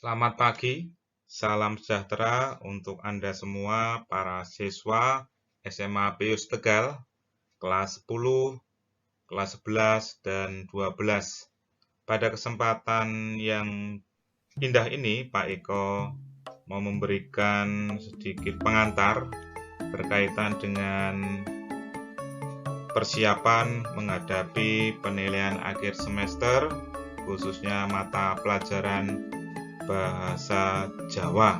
Selamat pagi, salam sejahtera untuk Anda semua para siswa SMA Pius Tegal, kelas 10, kelas 11, dan 12. Pada kesempatan yang indah ini, Pak Eko mau memberikan sedikit pengantar berkaitan dengan persiapan menghadapi penilaian akhir semester, khususnya mata pelajaran Bahasa Jawa.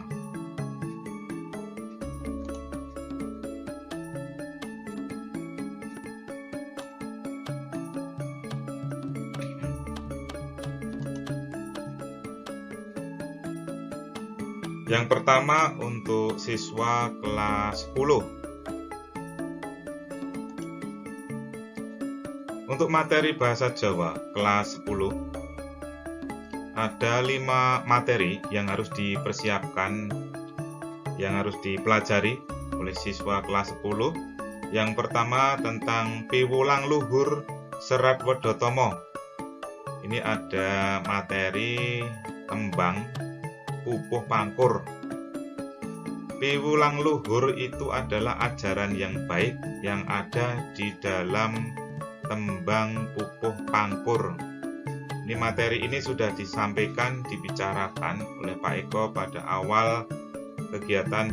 Yang pertama untuk siswa kelas 10. Untuk materi Bahasa Jawa kelas 10, ada 5 materi yang harus dipersiapkan, yang harus dipelajari oleh siswa kelas 10. Yang pertama tentang piwulang luhur Serat Wedhotomo. Ini ada materi tembang pupuh pangkur. Piwulang luhur itu adalah ajaran yang baik yang ada di dalam tembang pupuh pangkur. Ini materi ini sudah disampaikan, dibicarakan oleh Pak Eko pada awal kegiatan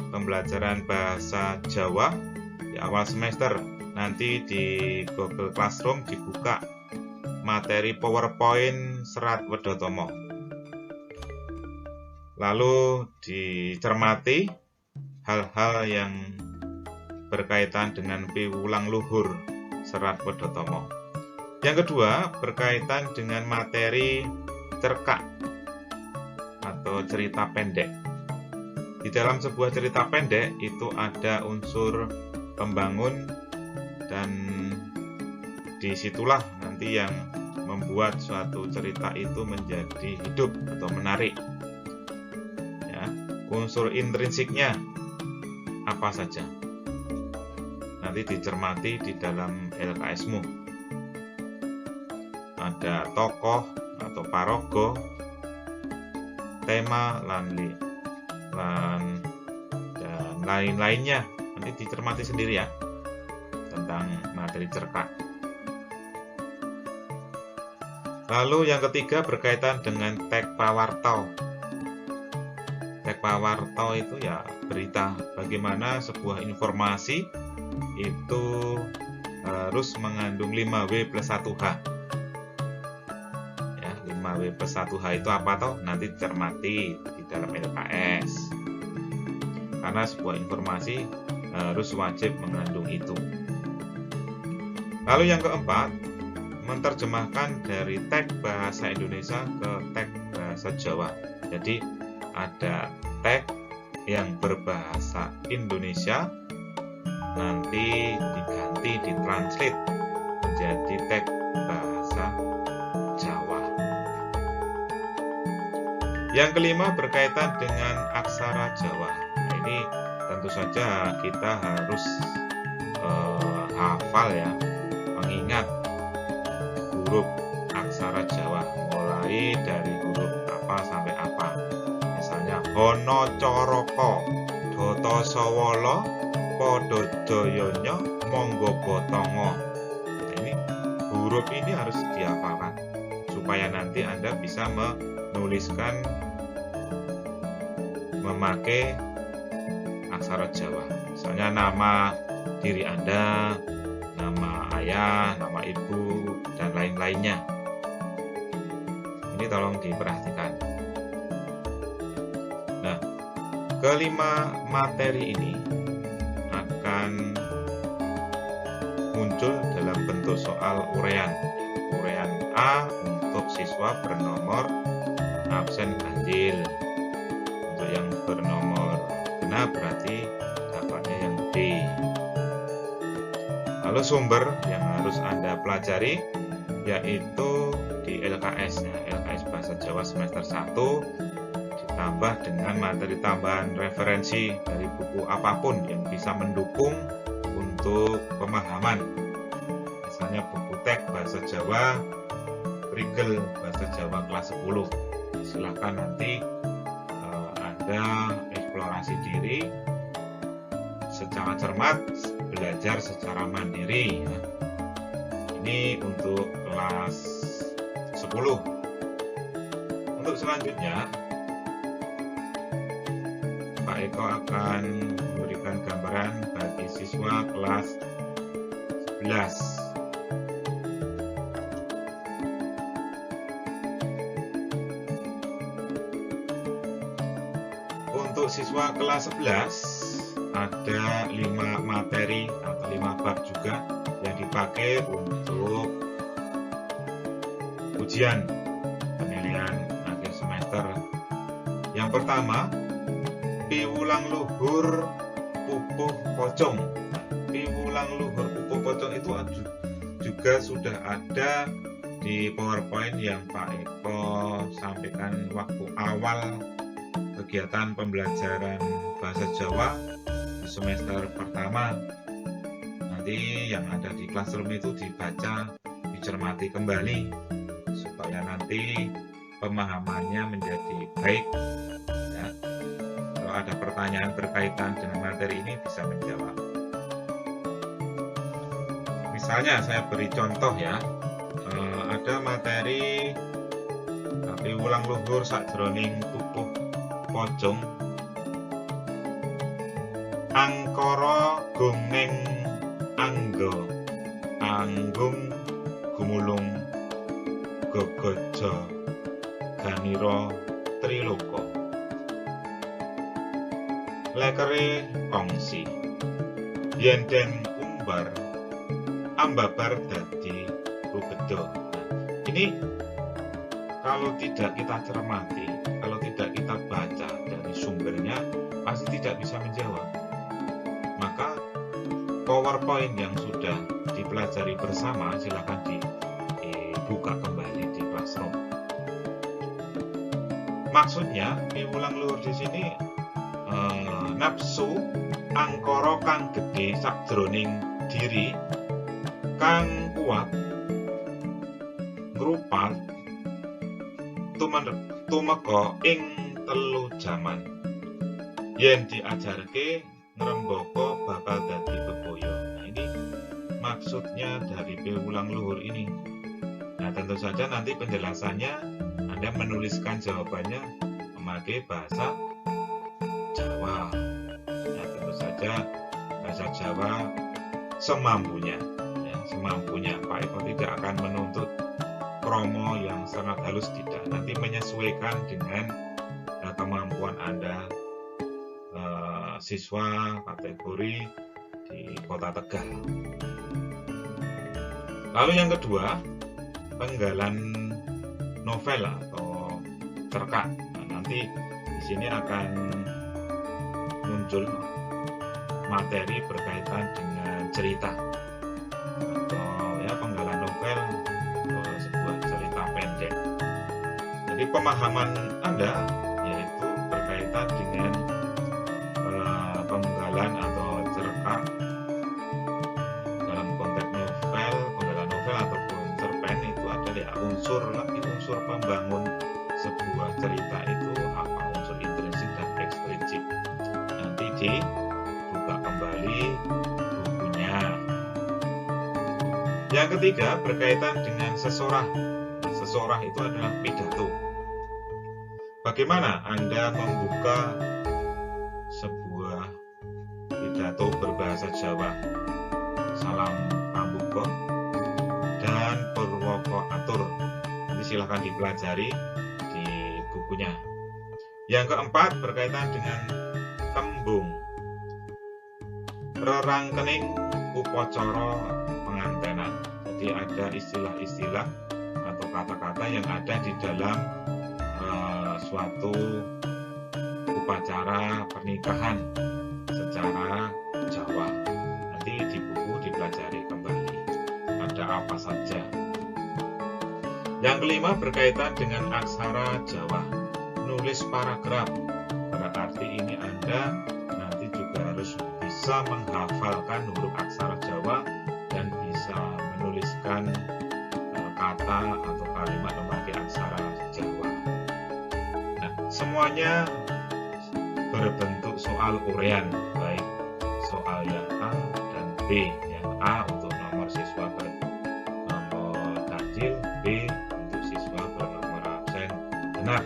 pembelajaran bahasa Jawa di awal semester. Nanti di Google Classroom dibuka materi PowerPoint Serat Wedhotomo. Lalu dicermati hal-hal yang berkaitan dengan piwulang luhur Serat Wedhotomo. Yang kedua, berkaitan dengan materi cerkak atau cerita pendek. Di dalam sebuah cerita pendek itu ada unsur pembangun, dan disitulah nanti yang membuat suatu cerita itu menjadi hidup atau menarik. Ya, unsur intrinsiknya apa saja? Nanti dicermati di dalam LKS-mu. Ada tokoh atau paraga, tema, dan lain-lainnya. Nanti dicermati sendiri ya tentang materi cerkak. Lalu yang ketiga berkaitan dengan teks pawarta. Teks pawarta itu ya berita, bagaimana sebuah informasi itu harus mengandung 5W plus 1H. 5W plus 1H itu apa toh? Nanti dicermati di dalam LKS. Karena sebuah informasi harus wajib mengandung itu. Lalu yang keempat, menerjemahkan dari teks bahasa Indonesia ke teks bahasa Jawa. Jadi ada teks yang berbahasa Indonesia, nanti diganti, ditranslate menjadi teks bahasa Jawa. Yang kelima berkaitan dengan aksara Jawa. Nah, ini tentu saja kita harus hafal ya, mengingat huruf aksara Jawa, mulai dari huruf apa sampai apa. Misalnya Hono Coroko, Doto Sawala, Podo Doyonya, Monggo Botongo. Nah, ini huruf ini harus dihafalkan supaya nanti Anda bisa menuliskan memakai aksara Jawa. Misalnya nama diri Anda, nama ayah, nama ibu, dan lain-lainnya. Ini tolong diperhatikan. Nah, kelima materi ini akan muncul dalam bentuk soal uraian. Uraian A untuk siswa bernomor absen ganjil. Untuk yang bernomor genap berarti dapatnya yang B. Lalu sumber yang harus Anda pelajari yaitu di LKS ya, LKS Bahasa Jawa semester 1, ditambah dengan materi tambahan referensi dari buku apapun yang bisa mendukung untuk pemahaman. Misalnya buku teks Bahasa Jawa Rigel Bahasa Jawa kelas 10. Silahkan nanti Anda eksplorasi diri secara cermat, belajar secara mandiri ya. Ini untuk kelas 10. Untuk selanjutnya Pak Eko akan memberikan gambaran bagi siswa kelas 11. Untuk siswa kelas 11 ada 5 materi atau 5 bab juga yang dipakai untuk ujian penilaian akhir semester. Yang pertama, piwulang luhur pupuh pocong. Piwulang luhur pupuh pocong itu juga sudah ada di PowerPoint yang Pak Eko sampaikan waktu awal kegiatan pembelajaran bahasa Jawa di semester pertama. Nanti yang ada di classroom itu dibaca, dicermati kembali supaya nanti pemahamannya menjadi baik ya. Kalau ada pertanyaan berkaitan dengan materi ini bisa menjawab. Misalnya saya beri contoh ya, ada materi piwulang luhur sakjroning pupuh pocong, angkara gongeng anggo anggung gumulung gogojo ganiro triloko lekere kongsi yen den umbar ambabar dadi rubedo. Ini kalau tidak kita cermati, kalau tidak kita baca dari sumbernya, pasti tidak bisa menjawab. Maka PowerPoint yang sudah dipelajari bersama silakan dibuka kembali di classroom. Maksudnya piwulang luhur di sini nafsu angkara kang gedhe sakjroning diri kang kuat ngrupat tumeka ing telu jaman. Yen diajarke ngrembaka bakal dadi bebaya. Nah, ini maksudnya dari piwulang luhur ini. Nah, tentu saja nanti penjelasannya Anda menuliskan jawabannya memakai bahasa Jawa. Nah, tentu saja bahasa Jawa semampunya. Ya, semampunya. Pak Eko tidak akan menuntut kromo yang sangat halus, tidak. Nanti menyesuaikan dengan kemampuan Anda siswa kategori di Kota Tegal. Lalu yang kedua, penggalan novel atau cerkak. Nah, nanti di sini akan muncul materi berkaitan dengan cerita atau ya penggalan novel atau sebuah cerita pendek. Jadi pemahaman Anda yaitu berkaitan dengan penggalan atau cerkak dalam konteks novel, penggalan novel ataupun cerpen itu ada ya unsur pembangun sebuah cerita itu apa, unsur intrinsik dan ekstrinsik. Nanti dibuka kembali bukunya. Yang ketiga berkaitan dengan sesorah. Sesorah itu adalah pidato. Bagaimana Anda membuka sebuah pidato berbahasa Jawa? Salam pambuka dan purwoko atur. Nanti silahkan dipelajari di bukunya. Yang keempat berkaitan dengan tembung. Rerangkening upacara pengantenan. Jadi ada istilah-istilah atau kata-kata yang ada di dalam suatu upacara pernikahan secara Jawa. Nanti di buku dipelajari kembali ada apa saja. Yang kelima berkaitan dengan aksara Jawa. Nulis paragraf. Berarti ini Anda nanti juga harus bisa menghafalkan huruf aksara Jawa dan bisa menuliskan kata atau kalimat memakai aksara Jawa. semuanya berbentuk soal urean, baik soal yang A dan B. Yang A untuk nomor siswa bernomor ganjil, B untuk siswa bernomor absen genap,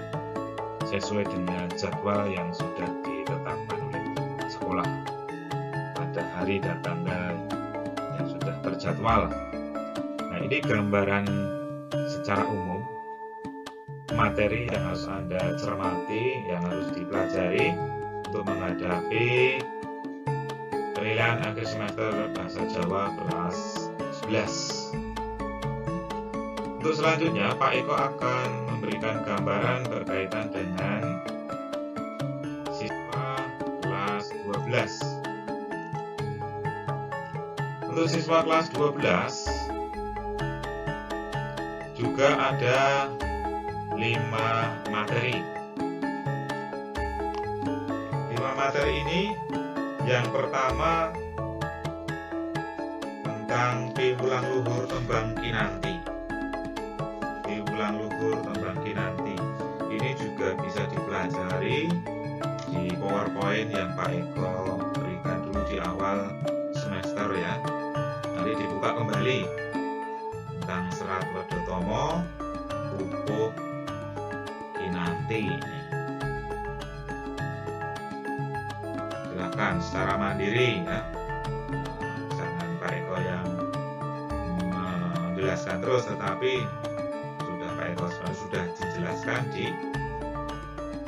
sesuai dengan jadwal yang sudah ditetapkan oleh sekolah pada hari dan tanggal yang sudah terjadwal. Nah, ini gambaran secara umum materi yang harus Anda cermati, yang harus dipelajari untuk menghadapi penilaian akhir semester Bahasa Jawa kelas 11. Untuk selanjutnya, Pak Eko akan memberikan gambaran berkaitan dengan siswa kelas 12. Untuk siswa kelas 12 juga ada 5 materi. 5 materi ini, yang pertama tentang piwulang luhur tembang kinanti. Piwulang luhur tembang kinanti ini juga bisa dipelajari di PowerPoint yang Pak Eko berikan dulu di awal semester ya. Nanti dibuka kembali tentang Serat Wedotomo, Pupuk Kinanti. Silakan secara mandiri ya, jangan Pak Eko yang menjelaskan terus, tetapi Pak Eko sudah dijelaskan di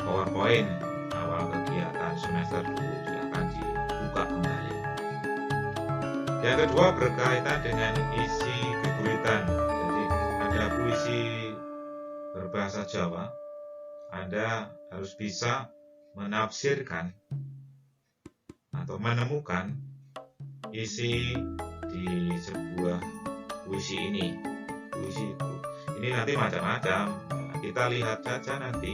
PowerPoint awal kegiatan semester dulu, silakan dibuka kembali. Yang kedua berkaitan dengan isi keguitan. Jadi ada puisi berbahasa Jawa, Anda harus bisa menafsirkan atau menemukan isi di sebuah puisi ini. Puisi itu ini nanti macam-macam, kita lihat saja nanti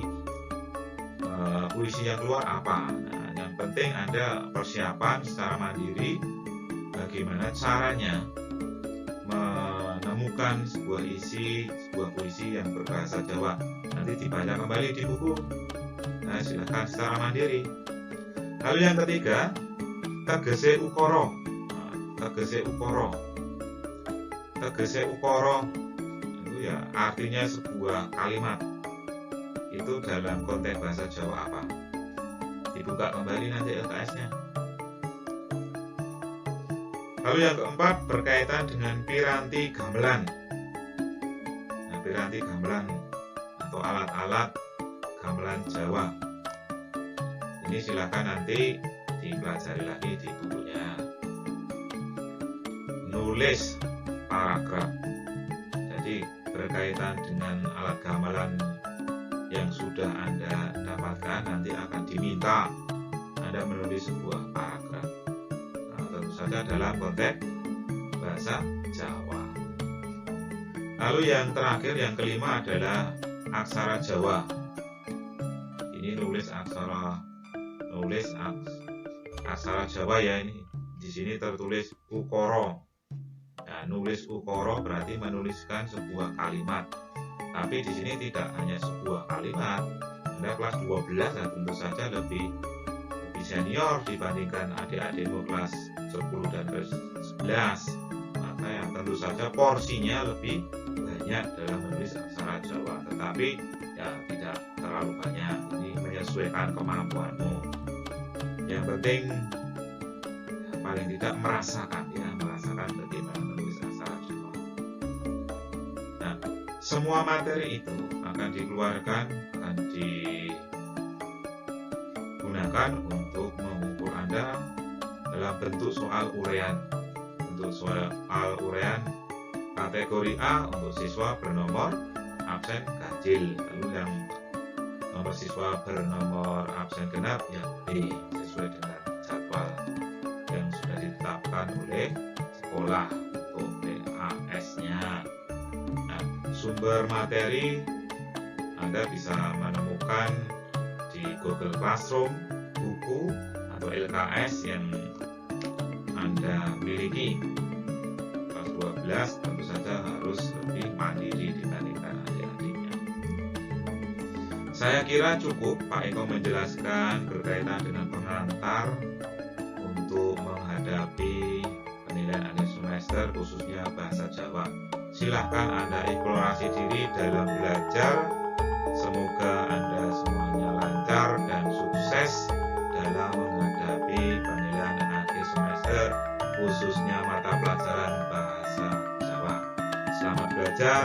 puisi yang keluar apa. Nah, yang penting Anda persiapan secara mandiri bagaimana caranya menemukan sebuah puisi yang berbahasa Jawa. Nanti dibaca kembali di buku. Nah, silakan secara mandiri. Lalu yang ketiga, tegese ukara. Tegese ukara. Tegese ukara itu ya artinya sebuah kalimat. Itu dalam konteks bahasa Jawa apa? Dibuka kembali nanti LKS-nya. Lalu yang keempat berkaitan dengan piranti gamelan. Nah, piranti gamelan atau alat-alat gamelan Jawa. Ini silakan nanti dipelajari lagi di bukunya. Nulis paragraf. Jadi berkaitan dengan alat gamelan yang sudah Anda dapatkan, nanti akan diminta Anda menulis sebuah paragraf. Nah, tentu saja dalam konteks bahasa Jawa. Lalu yang terakhir, yang kelima adalah aksara Jawa. Ini nulis aksara Jawa ya, ini di sini tertulis ukara. Nah, nulis ukara berarti menuliskan sebuah kalimat. Tapi di sini tidak hanya sebuah kalimat. Anda kelas 12 dan tentu saja lebih senior dibandingkan adik-adikmu kelas 10 dan kelas 11. Maka yang tentu saja porsinya lebih banyak dalam menulis aksara Jawa. Tetapi ya tidak terlalu banyak. Ini menyesuaikan kemampuanmu. Yang penting ya, paling tidak merasakan bagaimana menulis aksara Jawa. Nah, semua materi itu akan dikeluarkan, akan digunakan untuk mengukur Anda dalam bentuk soal urean. Untuk soal urean kategori A untuk siswa bernomor absen ganjil. Lalu yang nomor siswa bernomor absen genap ya B, sesuai dengan jadwal yang sudah ditetapkan oleh sekolah untuk PAS-nya. Nah, sumber materi Anda bisa menemukan di Google Classroom, buku atau LKS yang Anda miliki. Kelas 12 tentu saja harus lebih mandiri dibandingkan adik-adiknya. Saya kira cukup Pak Eko menjelaskan berkaitan dengan pengantar untuk menghadapi penilaian akhir semester khususnya bahasa Jawa. Silahkan Anda eksplorasi diri dalam belajar. Semoga Anda semuanya lancar dan sukses dalam menghadapi penilaian akhir semester khususnya mata pelajaran bahasa Jawa. Selamat belajar.